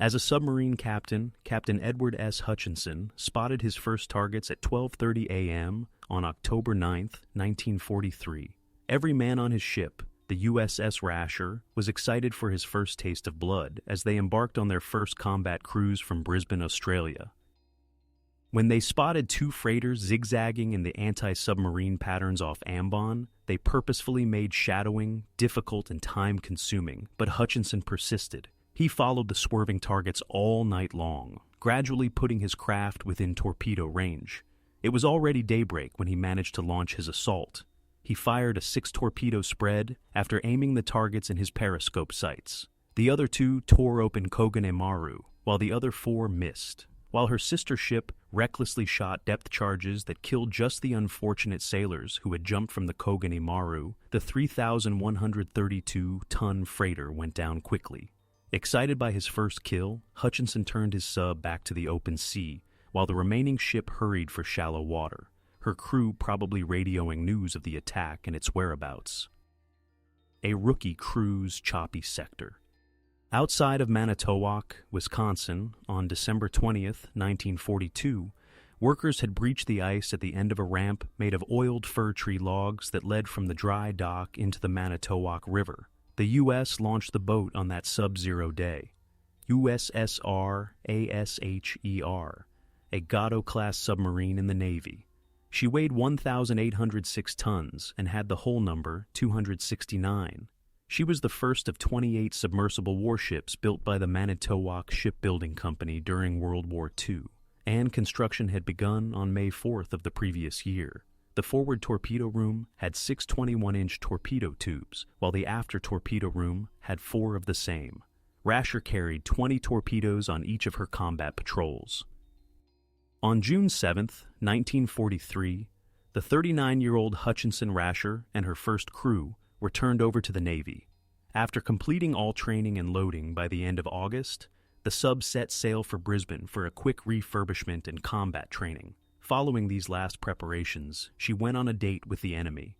As a submarine captain, Captain Edward S. Hutchinson spotted his first targets at 12:30 a.m. on October 9, 1943. Every man on his ship, the USS Rasher, was excited for his first taste of blood as they embarked on their first combat cruise from Brisbane, Australia. When they spotted two freighters zigzagging in the anti-submarine patterns off Ambon, they purposefully made shadowing difficult and time-consuming, but Hutchinson persisted. He followed the swerving targets all night long, gradually putting his craft within torpedo range. It was already daybreak when he managed to launch his assault. He fired a 6-torpedo spread after aiming the targets in his periscope sights. The other 2 tore open Kogane Maru, while the other 4 missed, while her sister ship recklessly shot depth charges that killed just the unfortunate sailors who had jumped from the Kogane Maru. The 3,132-ton freighter went down quickly. Excited by his first kill, Hutchinson turned his sub back to the open sea, while the remaining ship hurried for shallow water, her crew probably radioing news of the attack and its whereabouts. A rookie cruise choppy sector. Outside of Manitowoc, Wisconsin, on December 20th, 1942, workers had breached the ice at the end of a ramp made of oiled fir tree logs that led from the dry dock into the Manitowoc River. The U.S. launched the boat on that sub-zero day. USS Rasher, a Gatto-class submarine in the Navy. She weighed 1,806 tons and had the hull number 269. She was the first of 28 submersible warships built by the Manitowoc Shipbuilding Company during World War II, and construction had begun on May 4th of the previous year. The forward torpedo room had 6 21-inch torpedo tubes, while the after torpedo room had 4 of the same. Rasher carried 20 torpedoes on each of her combat patrols. On June 7, 1943, the 39-year-old Hutchinson Rasher and her first crew were turned over to the Navy. After completing all training and loading by the end of August, the sub set sail for Brisbane for a quick refurbishment and combat training. Following these last preparations, she went on a date with the enemy.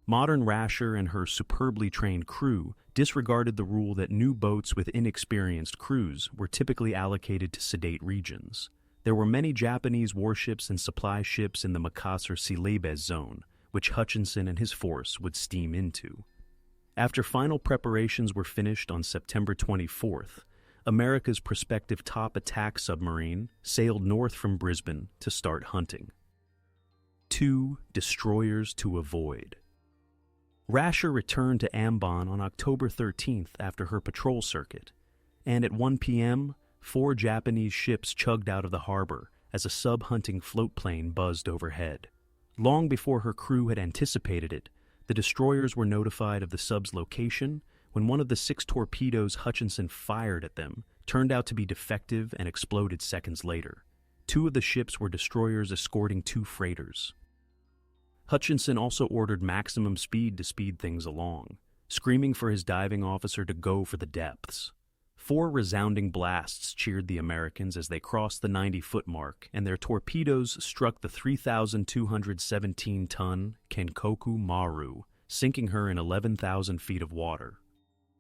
Modern Rasher and her superbly trained crew disregarded the rule that new boats with inexperienced crews were typically allocated to sedate regions. There were many Japanese warships and supply ships in the Makassar-Celebes zone, which Hutchinson and his force would steam into. After final preparations were finished on September 24th, America's prospective top attack submarine sailed north from Brisbane to start hunting. 2 destroyers to avoid. Rasher returned to Ambon on October 13th after her patrol circuit, and at 1 p.m., 4 Japanese ships chugged out of the harbor as a sub-hunting float plane buzzed overhead. Long before her crew had anticipated it, the destroyers were notified of the sub's location when one of the 6 torpedoes Hutchinson fired at them turned out to be defective and exploded seconds later. 2 of the ships were destroyers escorting 2 freighters. Hutchinson also ordered maximum speed to speed things along, screaming for his diving officer to go for the depths. 4 resounding blasts cheered the Americans as they crossed the 90-foot mark, and their torpedoes struck the 3,217-ton Kenkoku Maru, sinking her in 11,000 feet of water.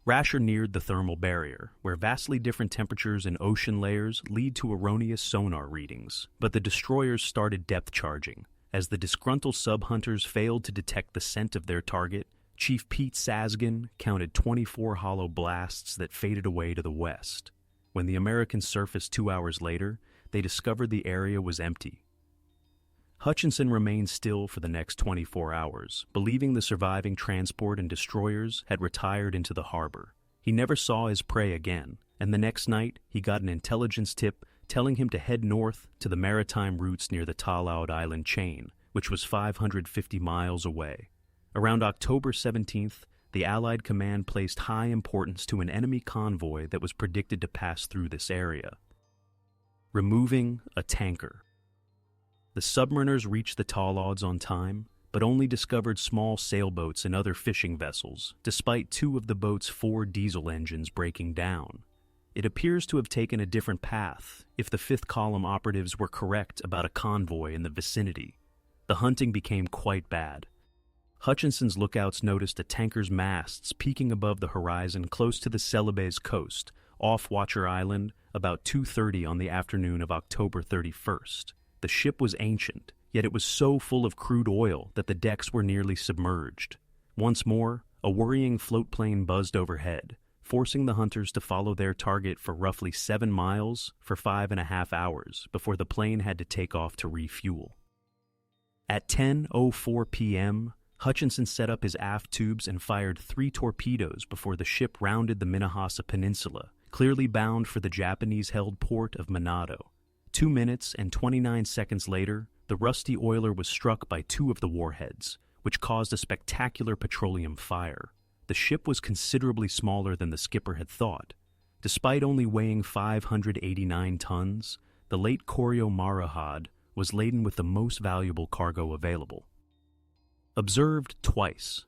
Rasher neared the thermal barrier, where vastly different temperatures in ocean layers lead to erroneous sonar readings, but the destroyers started depth charging. As the disgruntled sub-hunters failed to detect the scent of their target, Chief Pete Saskin counted 24 hollow blasts that faded away to the west. When the Americans surfaced 2 hours later, they discovered the area was empty. Hutchinson remained still for the next 24 hours, believing the surviving transport and destroyers had retired into the harbor. He never saw his prey again, and the next night he got an intelligence tip telling him to head north to the maritime routes near the Talaud Island chain, which was 550 miles away. Around October 17th, the Allied command placed high importance to an enemy convoy that was predicted to pass through this area. Removing a tanker. The submariners reached the Talauds on time, but only discovered small sailboats and other fishing vessels, despite 2 of the boat's 4 diesel engines breaking down. It appears to have taken a different path if the 5th column operatives were correct about a convoy in the vicinity. The hunting became quite bad. Hutchinson's lookouts noticed a tanker's masts peeking above the horizon close to the Celebes coast, off Watcher Island, about 2:30 on the afternoon of October 31st. The ship was ancient, yet it was so full of crude oil that the decks were nearly submerged. Once more, a worrying float plane buzzed overhead, forcing the hunters to follow their target for roughly 7 miles for 5.5 hours before the plane had to take off to refuel. At 10:04 p.m., Hutchinson set up his aft tubes and fired 3 torpedoes before the ship rounded the Minahassa Peninsula, clearly bound for the Japanese-held port of Manado. 2 minutes and 29 seconds later, the rusty oiler was struck by 2 of the warheads, which caused a spectacular petroleum fire. The ship was considerably smaller than the skipper had thought. Despite only weighing 589 tons, the late Koryo Marahad was laden with the most valuable cargo available. Observed twice.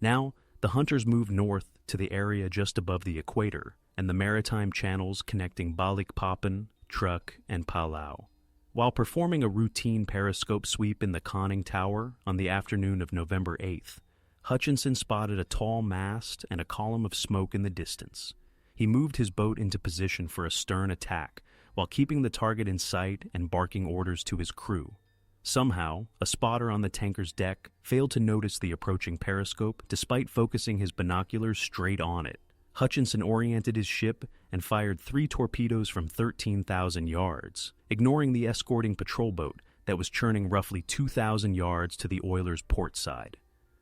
Now, the hunters moved north to the area just above the equator and the maritime channels connecting Balikpapan, Truk, and Palau. While performing a routine periscope sweep in the conning tower on the afternoon of November 8th, Hutchinson spotted a tall mast and a column of smoke in the distance. He moved his boat into position for a stern attack while keeping the target in sight and barking orders to his crew. Somehow, a spotter on the tanker's deck failed to notice the approaching periscope despite focusing his binoculars straight on it. Hutchinson oriented his ship and fired 3 torpedoes from 13,000 yards, ignoring the escorting patrol boat that was churning roughly 2,000 yards to the oiler's port side.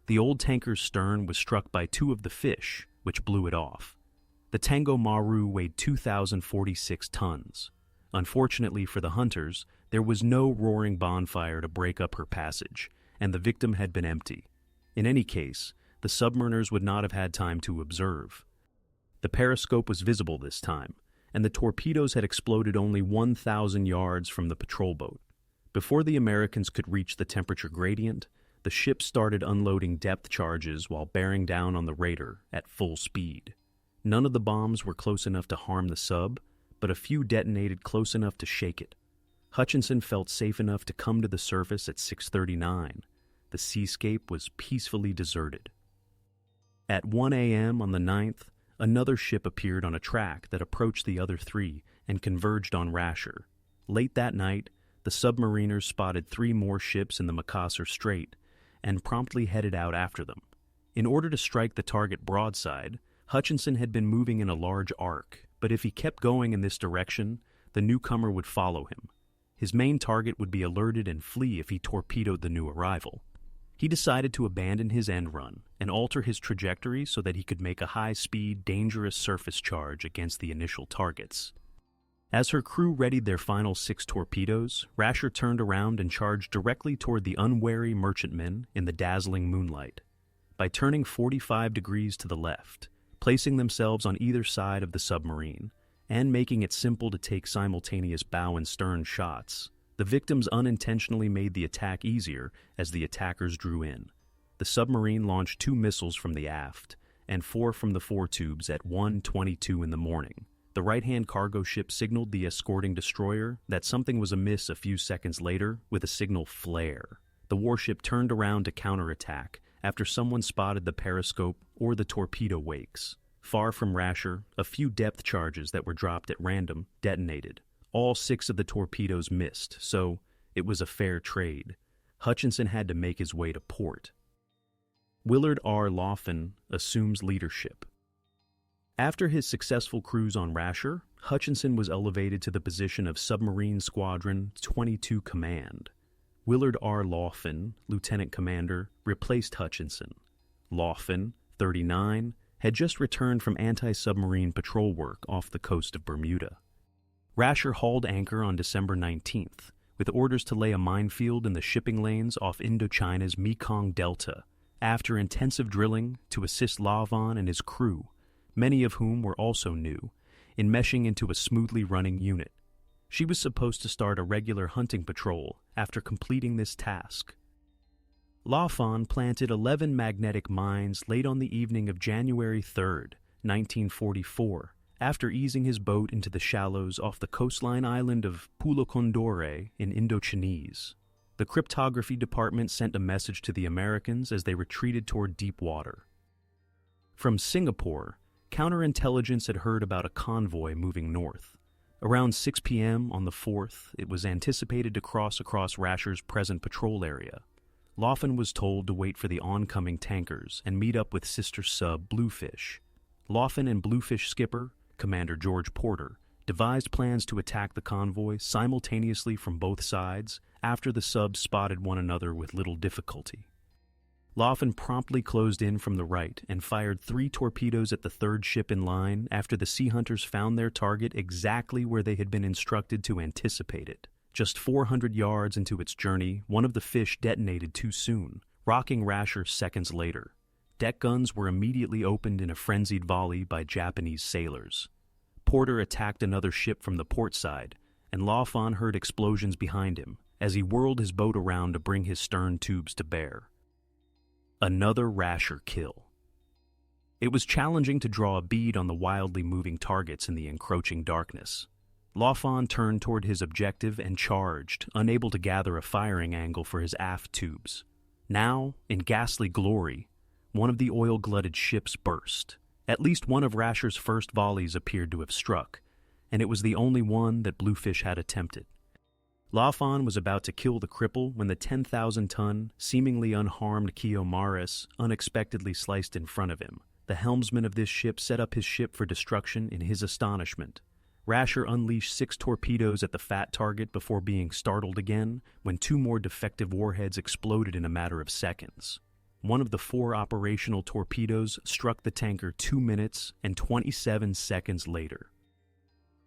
The old tanker's stern was struck by 2 of the fish, which blew it off. The Tango Maru weighed 2,046 tons. Unfortunately for the hunters, there was no roaring bonfire to break up her passage, and the victim had been empty. In any case, the submariners would not have had time to observe. The periscope was visible this time, and the torpedoes had exploded only 1,000 yards from the patrol boat. Before the Americans could reach the temperature gradient, the ship started unloading depth charges while bearing down on the raider at full speed. None of the bombs were close enough to harm the sub, but a few detonated close enough to shake it. Hutchinson felt safe enough to come to the surface at 6:39. The seascape was peacefully deserted. At 1 a.m. on the 9th, another ship appeared on a track that approached the other 3 and converged on Rasher. Late that night, the submariners spotted 3 more ships in the Makassar Strait and promptly headed out after them. In order to strike the target broadside, Hutchinson had been moving in a large arc, but if he kept going in this direction, the newcomer would follow him. His main target would be alerted and flee if he torpedoed the new arrival. He decided to abandon his end run and alter his trajectory so that he could make a high-speed, dangerous surface charge against the initial targets. As her crew readied their final 6 torpedoes, Rasher turned around and charged directly toward the unwary merchantmen in the dazzling moonlight. By turning 45 degrees to the left, placing themselves on either side of the submarine, and making it simple to take simultaneous bow and stern shots, the victims unintentionally made the attack easier as the attackers drew in. The submarine launched 2 missiles from the aft and 4 from the foretubes at 1:22 in the morning. The right-hand cargo ship signaled the escorting destroyer that something was amiss a few seconds later with a signal flare. The warship turned around to counterattack after someone spotted the periscope or the torpedo wakes. Far from Rasher, a few depth charges that were dropped at random detonated. All 6 of the torpedoes missed, so it was a fair trade. Hutchinson had to make his way to port. Willard R. Laughlin assumes leadership. After his successful cruise on Rasher, Hutchinson was elevated to the position of Submarine Squadron 22 Command. Willard R. Laughlin, Lieutenant Commander, replaced Hutchinson. Laughlin, 39, had just returned from anti-submarine patrol work off the coast of Bermuda. Rasher hauled anchor on December 19th, with orders to lay a minefield in the shipping lanes off Indochina's Mekong Delta, after intensive drilling to assist Lavan and his crew, many of whom were also new, in meshing into a smoothly running unit. She was supposed to start a regular hunting patrol after completing this task. Lavan planted 11 magnetic mines late on the evening of January 3, 1944, after easing his boat into the shallows off the coastline island of Pulo Condore in Indochinese. The cryptography department sent a message to the Americans as they retreated toward deep water. From Singapore, Counterintelligence had heard about a convoy moving north. Around 6 p.m. on the 4th, it was anticipated to cross across Rasher's present patrol area. Laughlin was told to wait for the oncoming tankers and meet up with sister sub Bluefish. Laughlin and Bluefish skipper, Commander George Porter, devised plans to attack the convoy simultaneously from both sides after the subs spotted one another with little difficulty. Laughlin promptly closed in from the right and fired 3 torpedoes at the third ship in line after the Sea Hunters found their target exactly where they had been instructed to anticipate it. Just 400 yards into its journey, one of the fish detonated too soon, rocking Rasher seconds later. Deck guns were immediately opened in a frenzied volley by Japanese sailors. Porter attacked another ship from the port side, and Laughlin heard explosions behind him as he whirled his boat around to bring his stern tubes to bear. Another Rasher kill. It was challenging to draw a bead on the wildly moving targets in the encroaching darkness. Laughlin turned toward his objective and charged, unable to gather a firing angle for his aft tubes. Now, in ghastly glory, one of the oil-glutted ships burst. At least one of Rasher's first volleys appeared to have struck, and it was the only one that Bluefish had attempted. Laughlin was about to kill the cripple when the 10,000-ton, seemingly unharmed Kiyomaris unexpectedly sliced in front of him. The helmsman of this ship set up his ship for destruction in his astonishment. Rasher unleashed 6 torpedoes at the fat target before being startled again when 2 more defective warheads exploded in a matter of seconds. One of the 4 operational torpedoes struck the tanker 2 minutes and 27 seconds later.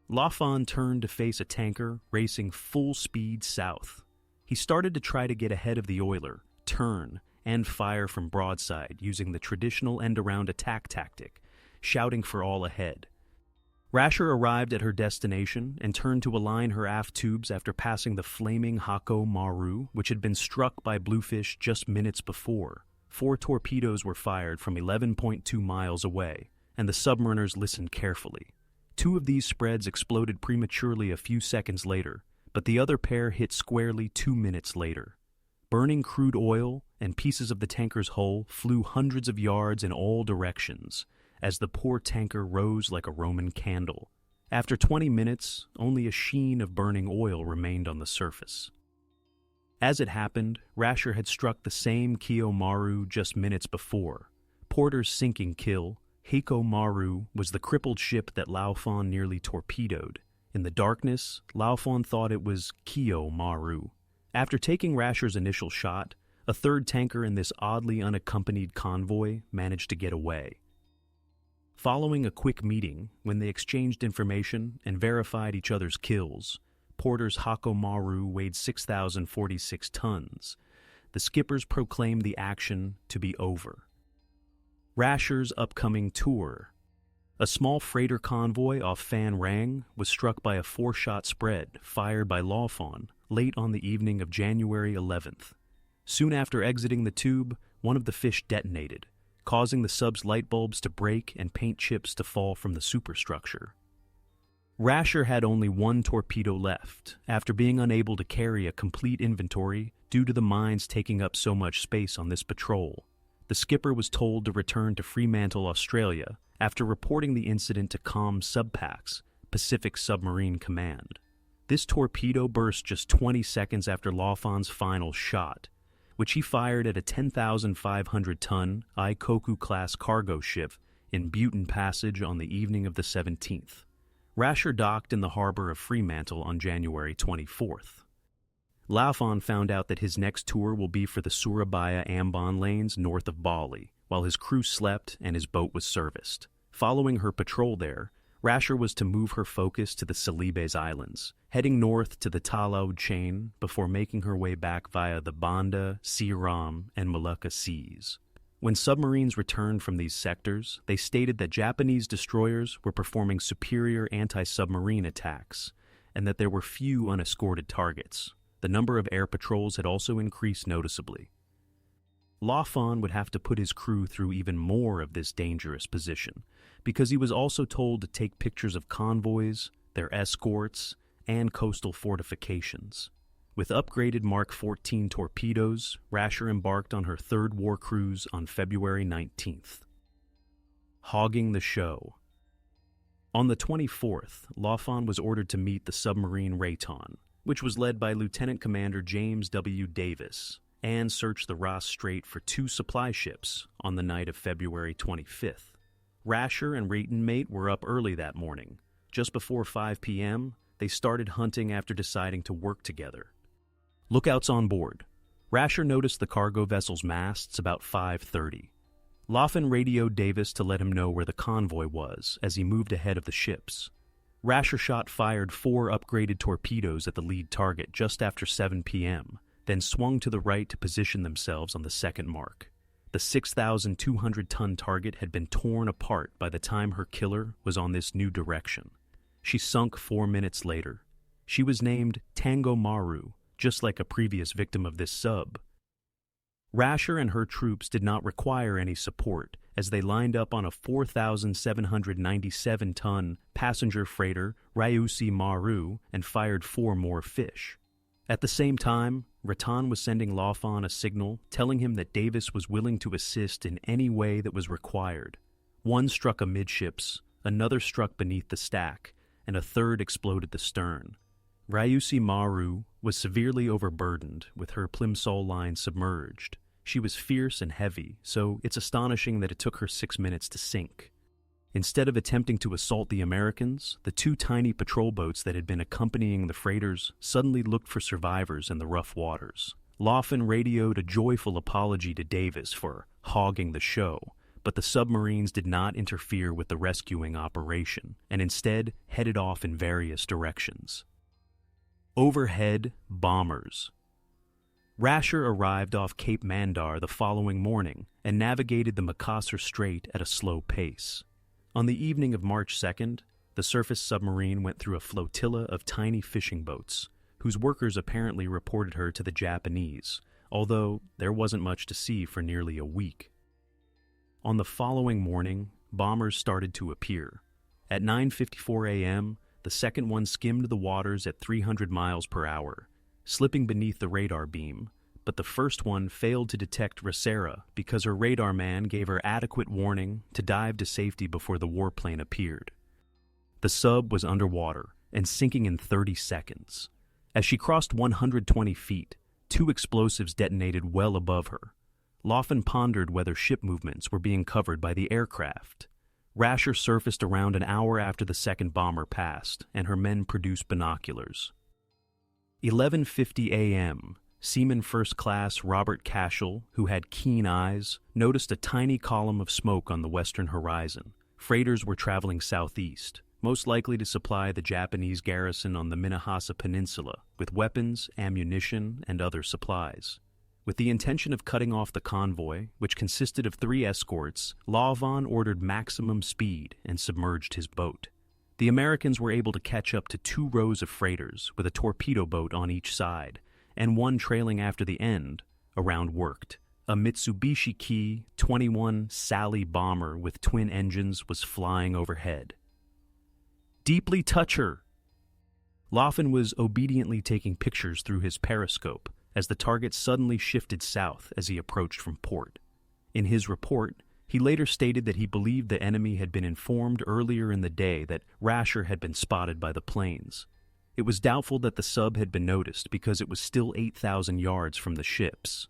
Laughlin turned to face a tanker racing full speed south. He started to try to get ahead of the oiler, turn, and fire from broadside using the traditional end-around attack tactic, shouting for all ahead. Rasher arrived at her destination and turned to align her aft tubes after passing the flaming Hako Maru, which had been struck by Bluefish just minutes before. 4 torpedoes were fired from 11.2 miles away, and the submariners listened carefully. 2 of these spreads exploded prematurely a few seconds later, but the other pair hit squarely 2 minutes later. Burning crude oil and pieces of the tanker's hull flew hundreds of yards in all directions as the poor tanker rose like a Roman candle. After 20 minutes, only a sheen of burning oil remained on the surface. As it happened, Rasher had struck the same Kiyomaru just minutes before. Porter's sinking kill, Hiko Maru, was the crippled ship that Laughlin nearly torpedoed. In the darkness, Laughlin thought it was Kiyo Maru. After taking Rasher's initial shot, a third tanker in this oddly unaccompanied convoy managed to get away. Following a quick meeting, when they exchanged information and verified each other's kills, Porter's Hako Maru weighed 6,046 tons. The skippers proclaimed the action to be over. Rasher's upcoming tour. A small freighter convoy off Phan Rang was struck by a 4-shot spread fired by Laughlin late on the evening of January 11th. Soon after exiting the tube, one of the fish detonated, causing the sub's light bulbs to break and paint chips to fall from the superstructure. Rasher had only 1 torpedo left, after being unable to carry a complete inventory due to the mines taking up so much space on this patrol. The skipper was told to return to Fremantle, Australia, after reporting the incident to COM Subpax, Pacific Submarine Command. This torpedo burst just 20 seconds after Laughlin's final shot, which he fired at a 10,500-ton Ikoku-class cargo ship in Button Passage on the evening of the 17th. Rasher docked in the harbor of Fremantle on January 24th. Laughlin found out that his next tour will be for the Surabaya-Ambon lanes north of Bali, while his crew slept and his boat was serviced. Following her patrol there, Rasher was to move her focus to the Celebes Islands, heading north to the Talaud chain before making her way back via the Banda, Searam, and Molucca seas. When submarines returned from these sectors, they stated that Japanese destroyers were performing superior anti-submarine attacks, and that there were few unescorted targets. The number of air patrols had also increased noticeably. Laughlin would have to put his crew through even more of this dangerous position, because he was also told to take pictures of convoys, their escorts, and coastal fortifications. With upgraded Mark 14 torpedoes, Rasher embarked on her third war cruise on February 19th. hogging the show. On the 24th, L'Enfant was ordered to meet the submarine Raton, which was led by Lieutenant Commander James W. Davis, and search the Ross Strait for 2 supply ships on the night of February 25th. Rasher and Raton Mate were up early that morning. Just before 5 p.m., they started hunting after deciding to work together. Lookouts on board. Rasher noticed the cargo vessel's masts about 5:30. L'Enfant radioed Davis to let him know where the convoy was as he moved ahead of the ships. Rasher fired 4 upgraded torpedoes at the lead target just after 7 p.m., then swung to the right to position themselves on the second mark. The 6,200-ton target had been torn apart by the time her killer was on this new direction. She sunk 4 minutes later. She was named Tango Maru, just like a previous victim of this sub. Rasher and her troops did not require any support as they lined up on a 4,797-ton passenger freighter Ryusi Maru and fired 4 more fish. At the same time, Raton was sending L'Enfant a signal telling him that Davis was willing to assist in any way that was required. One struck amidships, another struck beneath the stack, and a third exploded the stern. Ryusi Maru was severely overburdened with her plimsoll line submerged. She was fierce and heavy, so it's astonishing that it took her 6 minutes to sink. Instead of attempting to assault the Americans, the 2 tiny patrol boats that had been accompanying the freighters suddenly looked for survivors in the rough waters. L'Enfant radioed a joyful apology to Davis for hogging the show, but the submarines did not interfere with the rescuing operation, and instead headed off in various directions. Overhead, bombers. Rasher arrived off Cape Mandar the following morning and navigated the Makassar Strait at a slow pace. On the evening of March 2nd, the surface submarine went through a flotilla of tiny fishing boats, whose workers apparently reported her to the Japanese, although there wasn't much to see for nearly a week. On the following morning, bombers started to appear. At 9:54 a.m., the second one skimmed the waters at 300 miles per hour, slipping beneath the radar beam, but the first one failed to detect Rasher because her radar man gave her adequate warning to dive to safety before the warplane appeared. The sub was underwater and sinking in 30 seconds. As she crossed 120 feet, 2 explosives detonated well above her. L'Enfant pondered whether ship movements were being covered by the aircraft. Rasher surfaced around an hour after the second bomber passed, and her men produced binoculars. 11:50 a.m., Seaman First Class Robert Cashel, who had keen eyes, noticed a tiny column of smoke on the western horizon. Freighters were traveling southeast, most likely to supply the Japanese garrison on the Minahasa Peninsula with weapons, ammunition, and other supplies. With the intention of cutting off the convoy, which consisted of 3 escorts, L'Enfant ordered maximum speed and submerged his boat. The Americans were able to catch up to 2 rows of freighters with a torpedo boat on each side, and one trailing after the end. A round worked. A Mitsubishi Ki-21 Sally bomber with twin engines was flying overhead. "Deeply touch her!" L'Enfant was obediently taking pictures through his periscope as the target suddenly shifted south as he approached from port. In his report, he later stated that he believed the enemy had been informed earlier in the day that Rasher had been spotted by the planes. It was doubtful that the sub had been noticed because it was still 8,000 yards from the ships.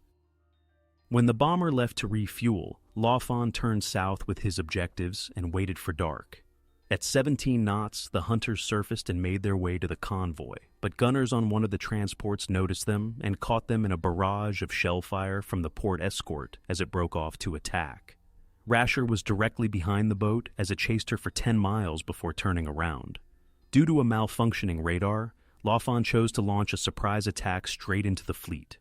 When the bomber left to refuel, L'Enfant turned south with his objectives and waited for dark. At 17 knots, the hunters surfaced and made their way to the convoy, but gunners on one of the transports noticed them and caught them in a barrage of shell fire from the port escort as it broke off to attack. Rasher was directly behind the boat as it chased her for 10 miles before turning around. Due to a malfunctioning radar, L'Enfant chose to launch a surprise attack straight into the fleet.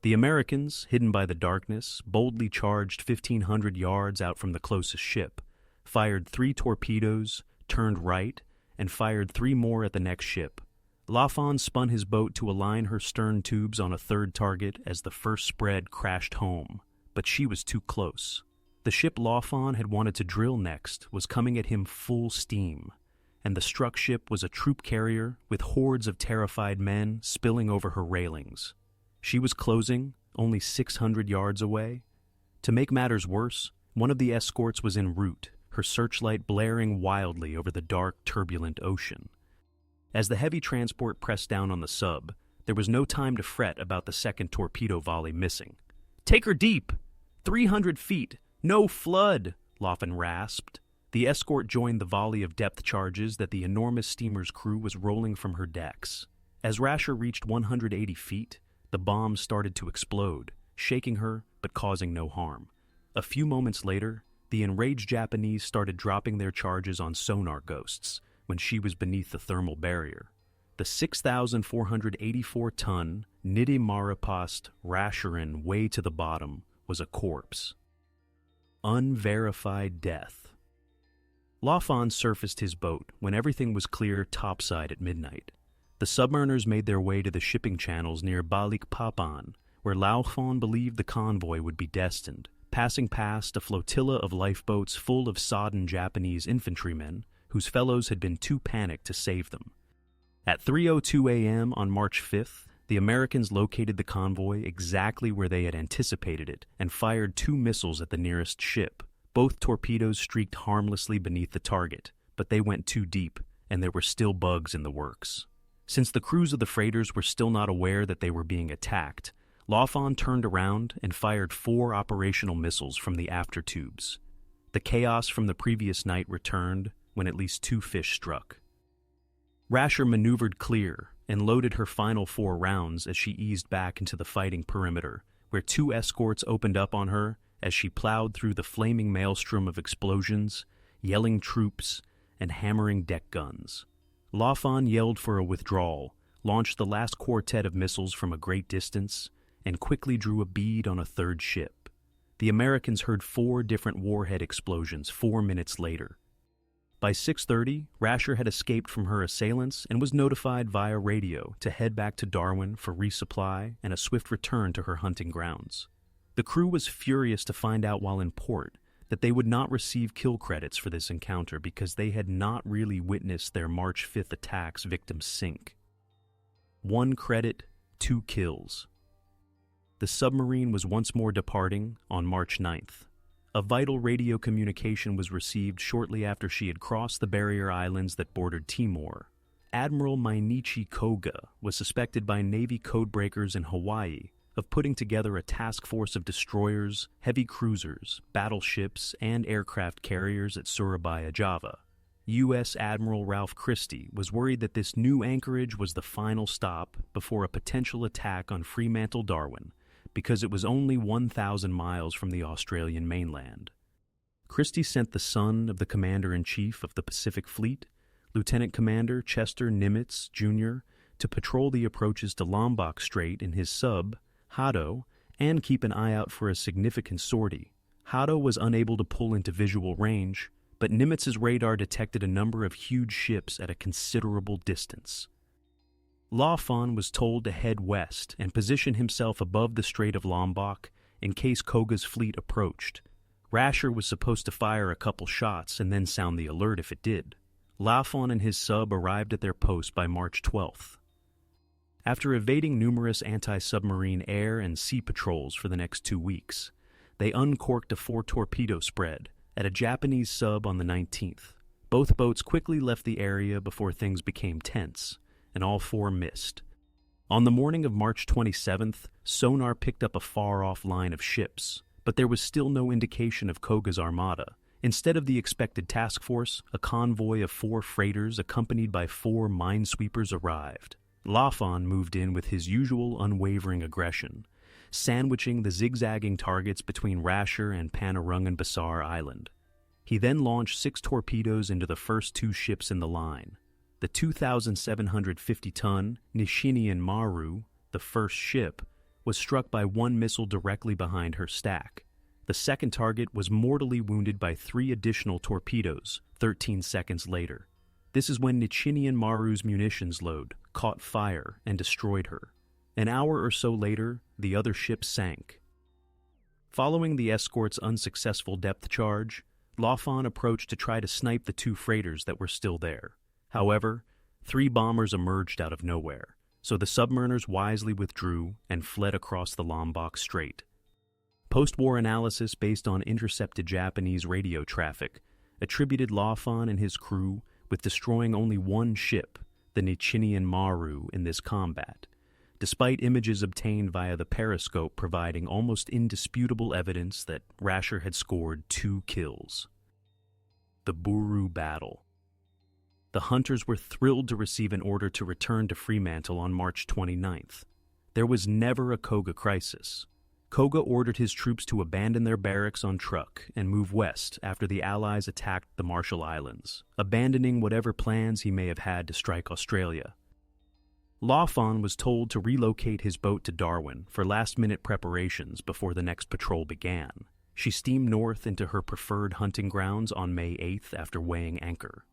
The Americans, hidden by the darkness, boldly charged 1,500 yards out from the closest ship, fired 3 torpedoes, turned right, and fired 3 more at the next ship. L'Enfant spun his boat to align her stern tubes on a third target as the first spread crashed home, but she was too close. The ship L'Enfant had wanted to drill next was coming at him full steam, and the struck ship was a troop carrier with hordes of terrified men spilling over her railings. She was closing, only 600 yards away. To make matters worse, one of the escorts was en route, her searchlight blaring wildly over the dark, turbulent ocean. As the heavy transport pressed down on the sub, there was no time to fret about the second torpedo volley missing. "Take her deep! 300 feet! No flood!" Laughlin rasped. The escort joined the volley of depth charges that the enormous steamer's crew was rolling from her decks. As Rasher reached 180 feet, the bombs started to explode, shaking her but causing no harm. A few moments later, the enraged Japanese started dropping their charges on sonar ghosts when she was beneath the thermal barrier. The 6,484-ton Nidhi Maripost Rasherin way to the bottom was a corpse. Unverified death. Laughlin surfaced his boat when everything was clear topside at midnight. The submariners made their way to the shipping channels near Balikpapan, where Laughlin believed the convoy would be destined, passing past a flotilla of lifeboats full of sodden Japanese infantrymen whose fellows had been too panicked to save them. At 3:02 a.m. on March 5th, the Americans located the convoy exactly where they had anticipated it and fired 2 missiles at the nearest ship. Both torpedoes streaked harmlessly beneath the target, but they went too deep, and there were still bugs in the works. Since the crews of the freighters were still not aware that they were being attacked, Laughlin turned around and fired 4 operational missiles from the after tubes. The chaos from the previous night returned when at least 2 fish struck. Rasher maneuvered clear and loaded her final 4 rounds as she eased back into the fighting perimeter, where 2 escorts opened up on her as she plowed through the flaming maelstrom of explosions, yelling troops, and hammering deck guns. Laughlin yelled for a withdrawal, launched the last quartet of missiles from a great distance, and quickly drew a bead on a 3rd ship. The Americans heard 4 different warhead explosions 4 minutes later. By 6:30, Rasher had escaped from her assailants and was notified via radio to head back to Darwin for resupply and a swift return to her hunting grounds. The crew was furious to find out while in port that they would not receive kill credits for this encounter because they had not really witnessed their March 5th attack's victims sink. 1 credit, 2 kills. The submarine was once more departing on March 9th. A vital radio communication was received shortly after she had crossed the barrier islands that bordered Timor. Admiral Mainichi Koga was suspected by Navy codebreakers in Hawaii of putting together a task force of destroyers, heavy cruisers, battleships, and aircraft carriers at Surabaya, Java. U.S. Admiral Ralph Christie was worried that this new anchorage was the final stop before a potential attack on Fremantle, Darwin, because it was only 1,000 miles from the Australian mainland. Christie sent the son of the Commander-in-Chief of the Pacific Fleet, Lieutenant Commander Chester Nimitz, Jr., to patrol the approaches to Lombok Strait in his sub, Hado, and keep an eye out for a significant sortie. Hado was unable to pull into visual range, but Nimitz's radar detected a number of huge ships at a considerable distance. Laughlin was told to head west and position himself above the Strait of Lombok in case Koga's fleet approached. Rasher was supposed to fire a couple shots and then sound the alert if it did. Laughlin and his sub arrived at their post by March 12th. After evading numerous anti-submarine air and sea patrols for the next 2 weeks, they uncorked a 4-torpedo spread at a Japanese sub on the 19th. Both boats quickly left the area before things became tense, and all 4 missed. On the morning of March 27th, sonar picked up a far-off line of ships, but there was still no indication of Koga's armada. Instead of the expected task force, a convoy of 4 freighters accompanied by 4 minesweepers arrived. Laughlin moved in with his usual unwavering aggression, sandwiching the zigzagging targets between Rasher and Panarungan Besar Island. He then launched 6 torpedoes into the first 2 ships in the line. The 2,750-ton Nishinian Maru, the first ship, was struck by 1 missile directly behind her stack. The second target was mortally wounded by 3 additional torpedoes 13 seconds later. This is when Nishinian Maru's munitions load caught fire and destroyed her. An hour or so later, the other ship sank. Following the escort's unsuccessful depth charge, Laughlin approached to try to snipe the 2 freighters that were still there. However, 3 bombers emerged out of nowhere, so the submariners wisely withdrew and fled across the Lombok Strait. Post-war analysis based on intercepted Japanese radio traffic attributed Lawfon and his crew with destroying only one ship, the Nichinian Maru, in this combat, despite images obtained via the periscope providing almost indisputable evidence that Rasher had scored 2 kills. The Buru Battle. The hunters were thrilled to receive an order to return to Fremantle on March 29th. There was never a Koga crisis. Koga ordered his troops to abandon their barracks on Truk and move west after the Allies attacked the Marshall Islands, abandoning whatever plans he may have had to strike Australia. Lawfon was told to relocate his boat to Darwin for last-minute preparations before the next patrol began. She steamed north into her preferred hunting grounds on May 8th after weighing anchor.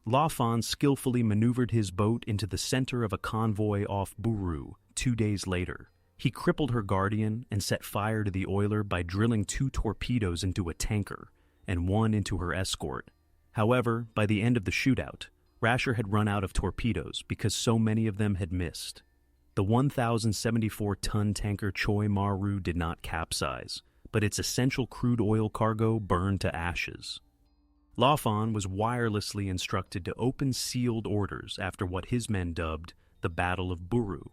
Lawfon skillfully maneuvered his boat into the center of a convoy off Buru 2 days later. He crippled her Guardian and set fire to the oiler by drilling 2 torpedoes into a tanker and 1 into her escort. However, by the end of the shootout, Rasher had run out of torpedoes because so many of them had missed. The 1,074-ton tanker Choi Maru did not capsize, but its essential crude oil cargo burned to ashes. Lawfon was wirelessly instructed to open sealed orders after what his men dubbed the Battle of Buru.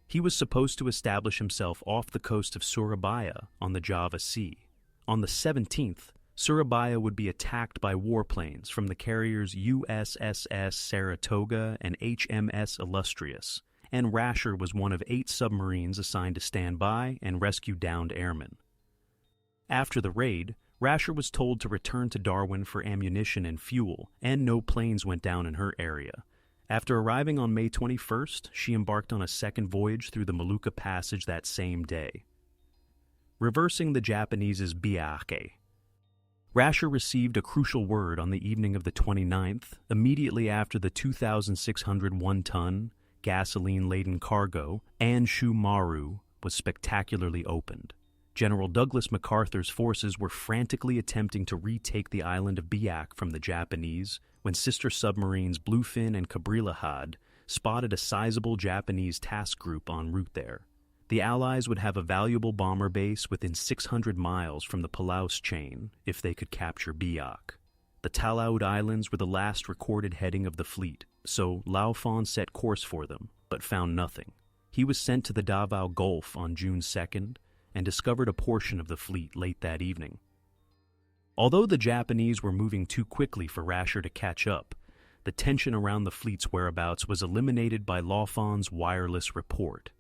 He was supposed to establish himself off the coast of Surabaya on the Java Sea. On the 17th, Surabaya would be attacked by warplanes from the carriers USS Saratoga and HMS Illustrious, and Rasher was one of 8 submarines assigned to stand by and rescue downed airmen. After the raid, Rasher was told to return to Darwin for ammunition and fuel, and no planes went down in her area. After arriving on May 21st, she embarked on a second voyage through the Molucca Passage that same day. Reversing the Japanese's Biake. Rasher received a crucial word on the evening of the 29th, immediately after the 2,601-ton, gasoline-laden cargo, Anshu Maru, was spectacularly opened. General Douglas MacArthur's forces were frantically attempting to retake the island of Biak from the Japanese when sister submarines Bluefin and Cabrilahad spotted a sizable Japanese task group en route there. The Allies would have a valuable bomber base within 600 miles from the Palaus chain if they could capture Biak. The Talaud Islands were the last recorded heading of the fleet, so Lawfon set course for them, but found nothing. He was sent to the Davao Gulf on June 2nd and discovered a portion of the fleet late that evening. Although the Japanese were moving too quickly for Rasher to catch up, the tension around the fleet's whereabouts was eliminated by Lawfon's wireless report.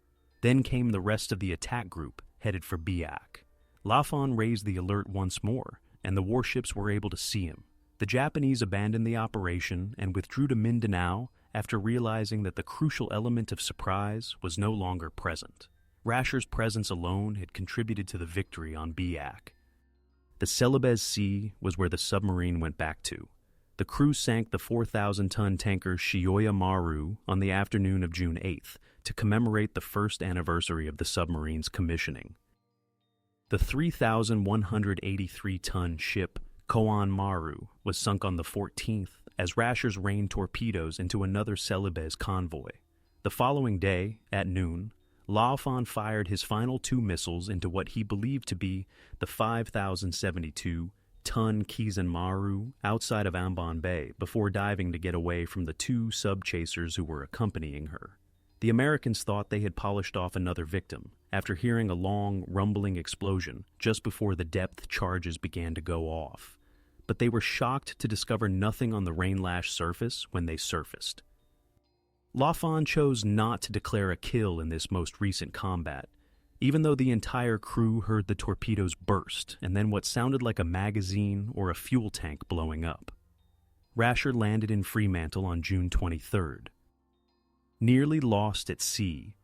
Then came the rest of the attack group, headed for Biak. Lawfon raised the alert once more, and the warships were able to see him. The Japanese abandoned the operation and withdrew to Mindanao after realizing that the crucial element of surprise was no longer present. Rasher's presence alone had contributed to the victory on Biak. The Celebes Sea was where the submarine went back to. The crew sank the 4,000-ton tanker Shioya Maru on the afternoon of June 8th to commemorate the first anniversary of the submarine's commissioning. The 3,183-ton ship Koan Maru was sunk on the 14th as Rasher's rained torpedoes into another Celebes convoy. The following day, at noon, Lawfon fired his final 2 missiles into what he believed to be the 5,072-ton Kizan Maru outside of Ambon Bay before diving to get away from the 2 sub-chasers who were accompanying her. The Americans thought they had polished off another victim after hearing a long, rumbling explosion just before the depth charges began to go off. But they were shocked to discover nothing on the rain-lashed surface when they surfaced. Lawfon chose not to declare a kill in this most recent combat, even though the entire crew heard the torpedoes burst and then what sounded like a magazine or a fuel tank blowing up. Rasher landed in Fremantle on June 23rd. Nearly lost at sea,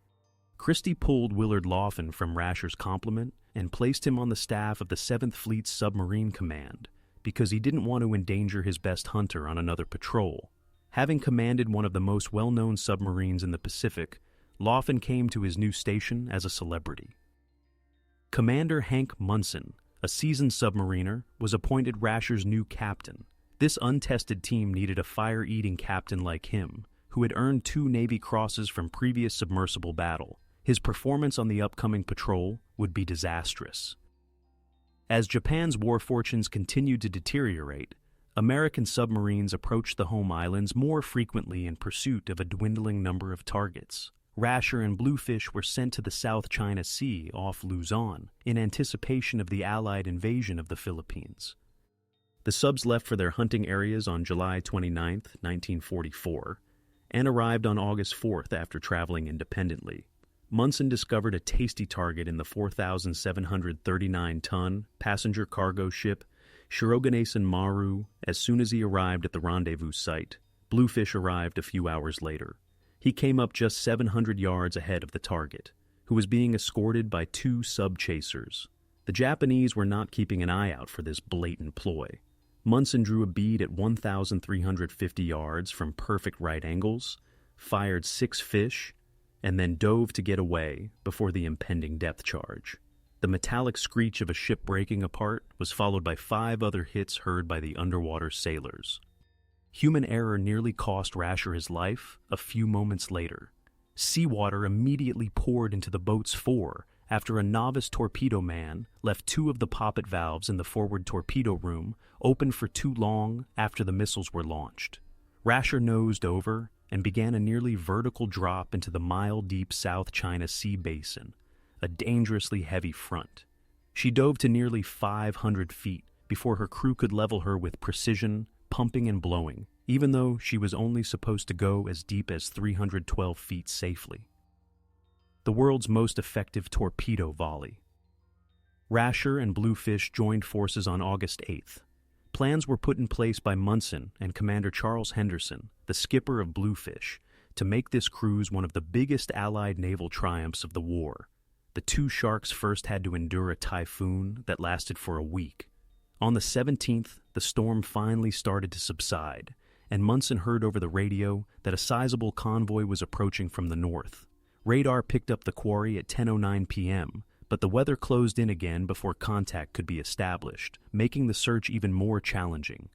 Christie pulled Willard Lawfon from Rasher's complement and placed him on the staff of the 7th Fleet's Submarine Command because he didn't want to endanger his best hunter on another patrol. Having commanded one of the most well-known submarines in the Pacific, Lawfon came to his new station as a celebrity. Commander Hank Munson, a seasoned submariner, was appointed Rasher's new captain. This untested team needed a fire-eating captain like him, who had earned 2 Navy Crosses from previous submersible battle. His performance on the upcoming patrol would be disastrous. As Japan's war fortunes continued to deteriorate, American submarines approached the home islands more frequently in pursuit of a dwindling number of targets. Rasher and Bluefish were sent to the South China Sea off Luzon in anticipation of the Allied invasion of the Philippines. The subs left for their hunting areas on July 29, 1944, and arrived on August 4th after traveling independently. Munson discovered a tasty target in the 4,739-ton passenger cargo ship Shiroganesan Maru as soon as he arrived at the rendezvous site. Bluefish arrived a few hours later. He came up just 700 yards ahead of the target, who was being escorted by 2 sub-chasers. The Japanese were not keeping an eye out for this blatant ploy. Munson drew a bead at 1,350 yards from perfect right angles, fired 6 fish, and then dove to get away before the impending depth charge. The metallic screech of a ship breaking apart was followed by 5 other hits heard by the underwater sailors. Human error nearly cost Rasher his life a few moments later. Seawater immediately poured into the boat's fore after a novice torpedo man left 2 of the poppet valves in the forward torpedo room open for too long after the missiles were launched. Rasher nosed over and began a nearly vertical drop into the mile-deep South China Sea basin, a dangerously heavy front. She dove to nearly 500 feet before her crew could level her with precision, pumping and blowing, even though she was only supposed to go as deep as 312 feet safely. The world's most effective torpedo volley. Rasher and Bluefish joined forces on August 8th. Plans were put in place by Munson and Commander Charles Henderson, the skipper of Bluefish, to make this cruise one of the biggest Allied naval triumphs of the war. The 2 sharks first had to endure a typhoon that lasted for a week. On the 17th, the storm finally started to subside, and Munson heard over the radio that a sizable convoy was approaching from the north. Radar picked up the quarry at 10:09 p.m., but the weather closed in again before contact could be established, making the search even more challenging.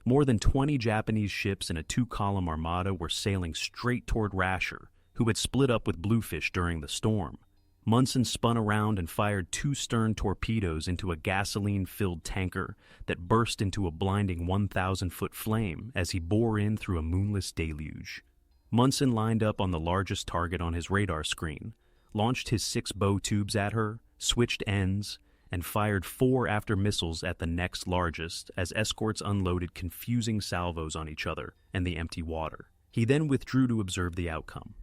More than 20 Japanese ships in a 2-column armada were sailing straight toward Rasher, who had split up with Bluefish during the storm. Munson spun around and fired 2 stern torpedoes into a gasoline-filled tanker that burst into a blinding 1,000-foot flame as he bore in through a moonless deluge. Munson lined up on the largest target on his radar screen, launched his 6 bow tubes at her, switched ends, and fired 4 after missiles at the next largest as escorts unloaded confusing salvos on each other and the empty water. He then withdrew to observe the outcome.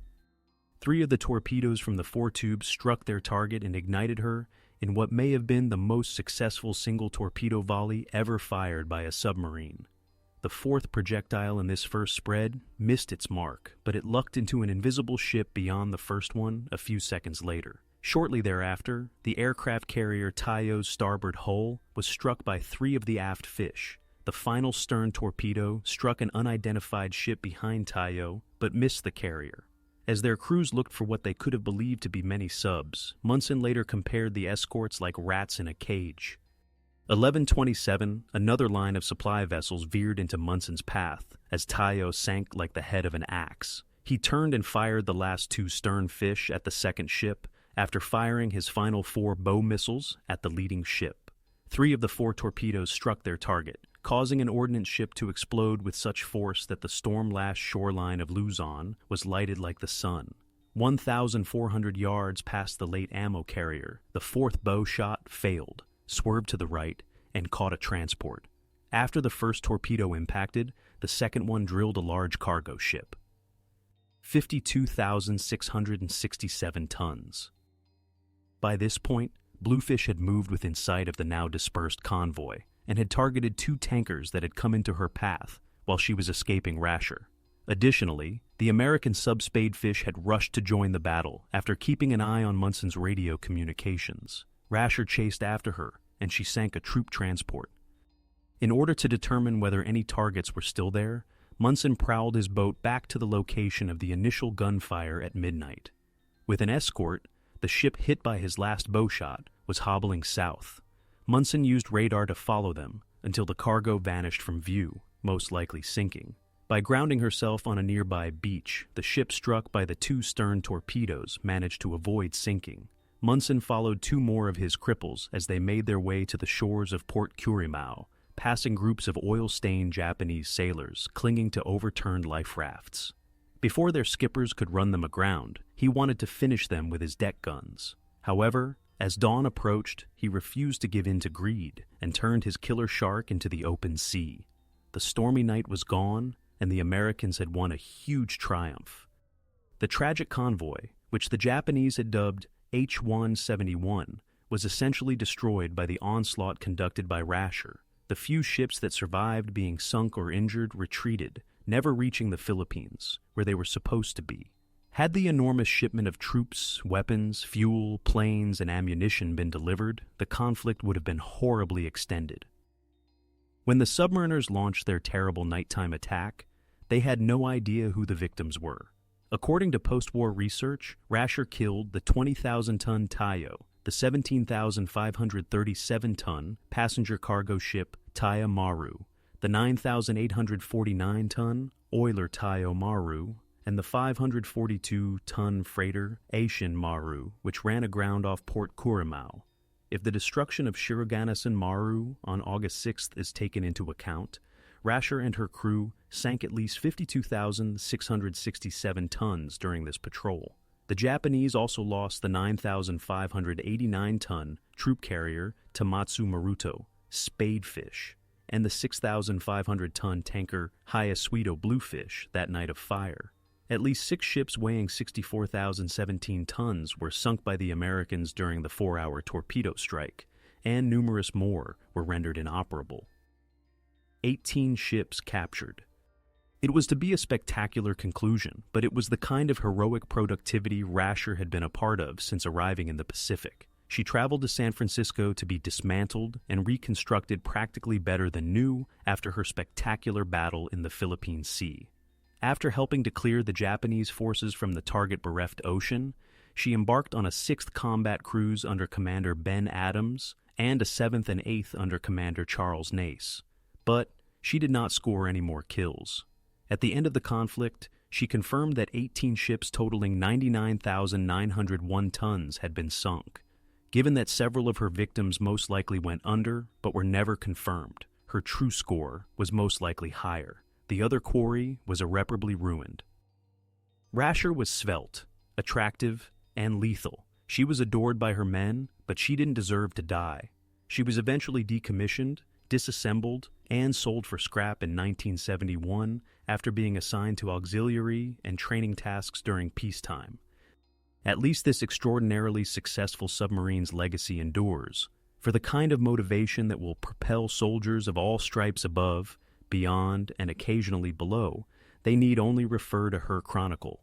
3 of the torpedoes from the 4 tubes struck their target and ignited her in what may have been the most successful single torpedo volley ever fired by a submarine. The 4th projectile in this first spread missed its mark, but it lucked into an invisible ship beyond the first one a few seconds later. Shortly thereafter, the aircraft carrier Taiyo's starboard hull was struck by 3 of the aft fish. The final stern torpedo struck an unidentified ship behind Taiyo, but missed the carrier. As their crews looked for what they could have believed to be many subs, Munson later compared the escorts like rats in a cage. 11:27, another line of supply vessels veered into Munson's path as Taiyo sank like the head of an axe. He turned and fired the last 2 stern fish at the second ship after firing his final 4 bow missiles at the leading ship. 3 of the 4 torpedoes struck their target, causing an ordnance ship to explode with such force that the storm-lashed shoreline of Luzon was lighted like the sun. 1,400 yards past the late ammo carrier, the 4th bow shot failed, swerved to the right, and caught a transport. After the first torpedo impacted, the second one drilled a large cargo ship. 52,667 tons. By this point, Bluefish had moved within sight of the now dispersed convoy and had targeted 2 tankers that had come into her path while she was escaping Rasher. Additionally, the American sub-Spadefish had rushed to join the battle after keeping an eye on Munson's radio communications. Rasher chased after her, and she sank a troop transport. In order to determine whether any targets were still there, Munson prowled his boat back to the location of the initial gunfire at midnight. With an escort, the ship hit by his last bow shot was hobbling south. Munson used radar to follow them until the cargo vanished from view, most likely sinking. By grounding herself on a nearby beach, the ship struck by the 2 stern torpedoes managed to avoid sinking. Munson followed 2 more of his cripples as they made their way to the shores of Port Curimau, passing groups of oil-stained Japanese sailors clinging to overturned life rafts. Before their skippers could run them aground, he wanted to finish them with his deck guns. However, as dawn approached, he refused to give in to greed and turned his killer shark into the open sea. The stormy night was gone, and the Americans had won a huge triumph. The tragic convoy, which the Japanese had dubbed H-171, was essentially destroyed by the onslaught conducted by Rasher. The few ships that survived being sunk or injured retreated, never reaching the Philippines, where they were supposed to be. Had the enormous shipment of troops, weapons, fuel, planes, and ammunition been delivered, the conflict would have been horribly extended. When the submariners launched their terrible nighttime attack, they had no idea who the victims were. According to post-war research, Rasher killed the 20,000-ton Tayo, the 17,537-ton passenger cargo ship Taya Maru, the 9,849-ton oiler Tayo Maru, and the 542-ton freighter Aishin Maru, which ran aground off Port Kurimau. If the destruction of Shiroganasan Maru on August 6th is taken into account, Rasher and her crew sank at least 52,667 tons during this patrol. The Japanese also lost the 9,589-ton troop carrier Tamatsu Maruto, Spadefish, and the 6,500-ton tanker Hayasuito Bluefish that night of fire. At least 6 ships weighing 64,017 tons were sunk by the Americans during the 4-hour torpedo strike, and numerous more were rendered inoperable. 18 ships captured. It was to be a spectacular conclusion, but it was the kind of heroic productivity Rasher had been a part of since arriving in the Pacific. She traveled to San Francisco to be dismantled and reconstructed practically better than new after her spectacular battle in the Philippine Sea. After helping to clear the Japanese forces from the target-bereft ocean, she embarked on a 6th combat cruise under Commander Ben Adams and a 7th and 8th under Commander Charles Nace. But she did not score any more kills. At the end of the conflict, she confirmed that 18 ships totaling 99,901 tons had been sunk. Given that several of her victims most likely went under but were never confirmed, her true score was most likely higher. The other quarry was irreparably ruined. Rasher was svelte, attractive, and lethal. She was adored by her men, but she didn't deserve to die. She was eventually decommissioned, disassembled, and sold for scrap in 1971 after being assigned to auxiliary and training tasks during peacetime. At least this extraordinarily successful submarine's legacy endures, for the kind of motivation that will propel soldiers of all stripes above, beyond, and occasionally below, they need only refer to her chronicle.